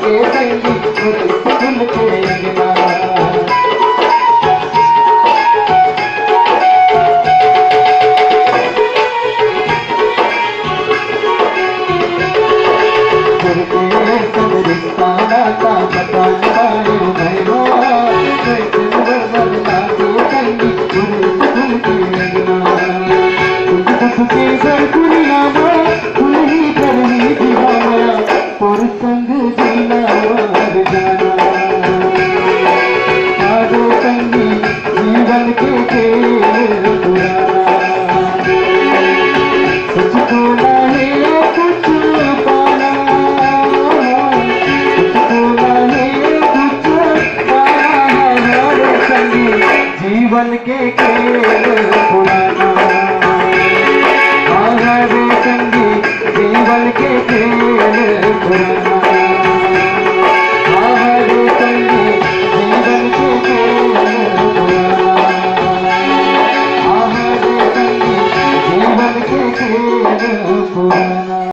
संगी फूल के अंगना रिश्ता नाता बताना मैं वो बदला के संगी फूल के अंगना के घर दुनिया में फूल ही पर ही दीवाना और संग जीना और जाना आजो संगी जीवन के खेल पुराना कुछ खोना है कुछ पाना कुछ खोना है कुछ पाना है संगी जीवन के खेल पुराना संगी जीवन के खेल पुराना संगी जीवन के खेल पुराना संगी जीवन के खेल पुराना।